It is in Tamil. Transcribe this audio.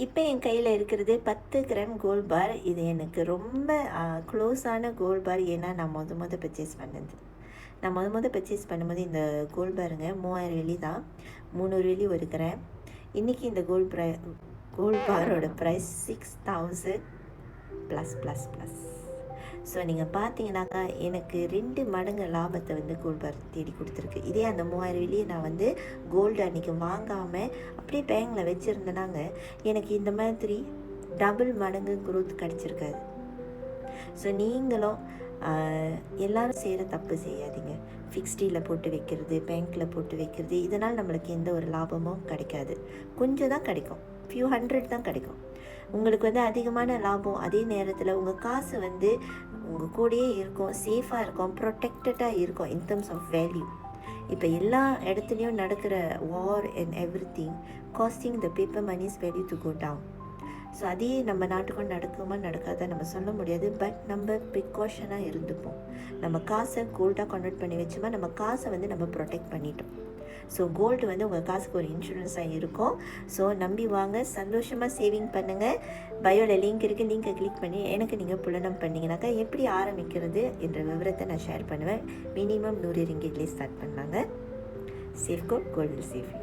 இப்போ என் கையில் இருக்கிறது 10 கிராம் கோல்ட் பார். இது எனக்கு ரொம்ப க்ளோஸான கோல்ட் பார். ஏன்னா நான் பர்ச்சேஸ் பண்ணது. நான் பர்ச்சேஸ் பண்ணும்போது இந்த கோல்ட் பாருங்க 3000 வெள்ளி தான், 300 வெள்ளி ஒரு கிராம். இன்றைக்கி இந்த கோல்ட் பாரோட price 6000 plus plus plus. So நீங்கள் பார்த்தீங்கன்னாக்கா எனக்கு 2 மடங்கு லாபத்தை வந்து கோல்ட் பார் தேடி கொடுத்துருக்கு. இதே அந்த 3000 வெள்ளியை நான் கோல்டு அன்றைக்கி வாங்காமல் அப்படியே பேங்கில் வச்சுருந்தேனாங்க, எனக்கு இந்த மாதிரி டபுள் மடங்கு குரோத் கிடச்சிருக்காது. ஸோ நீங்களும் எல்லோரும் செய்கிற தப்பு செய்யாதீங்க. ஃபிக்ஸ்டியில் போட்டு வைக்கிறது, பேங்க்கில் போட்டு வைக்கிறது, இதனால் நம்மளுக்கு எந்த ஒரு லாபமும் கிடைக்காது. கொஞ்சம் தான் கிடைக்கும், ஃபியூ ஹண்ட்ரட் தான் கிடைக்கும். உங்களுக்கு அதிகமான லாபம். அதே நேரத்தில் உங்கள் காசு உங்கள் கூடயே இருக்கும், சேஃபாக இருக்கும், ப்ரொடெக்டடாக இருக்கும் இன் டர்ம்ஸ் ஆஃப் வேல்யூ. இப்போ எல்லா இடத்துலையும் நடக்கிற war and everything causing the paper money's value to go down. So அதே நம்ம நாட்டுக்கும் நடக்குமா நடக்காத நம்ம சொல்ல முடியாது. பட் நம்ம ப்ரிகாஷனாக இருந்துப்போம். நம்ம காசை கோல்டாக கன்வெர்ட் பண்ணி வச்சோமா நம்ம காசை நம்ம ப்ரொடெக்ட் பண்ணிட்டோம். ஸோ கோல்டு உங்கள் காசுக்கு ஒரு இன்சூரன்ஸாக இருக்கும். ஸோ நம்பி வாங்க, சந்தோஷமாக சேவிங் பண்ணுங்கள். பயோவில் லிங்க் இருக்குது, லிங்கை கிளிக் பண்ணி எனக்கு நீங்கள் புலனம் பண்ணிங்கனாக்கா எப்படி ஆரம்பிக்கிறது என்ற விவரத்தை நான் ஷேர் பண்ணுவேன். மினிமம் 100 ரிங்கிட்லேயே ஸ்டார்ட் பண்ணாங்க. Safe gold will save you.